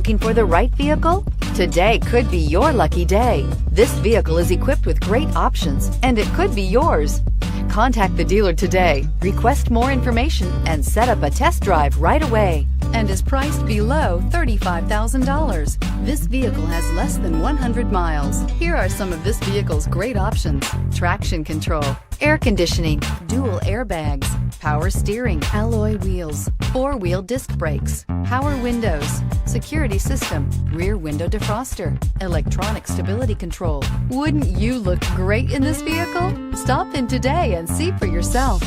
Looking for the right vehicle? Today could be your lucky day. This vehicle is equipped with great options, and it could be yours. Contact the dealer today, request more information, and set up a test drive right away. And is priced below $35,000. This vehicle has less than 100 miles. Here are some of this vehicle's great options: traction control, air conditioning, dual airbags, power steering, alloy wheels, four-wheel disc brakes, power windows, security system, rear window defroster, electronic stability control. Wouldn't you look great in this vehicle? Stop in today and see for yourself.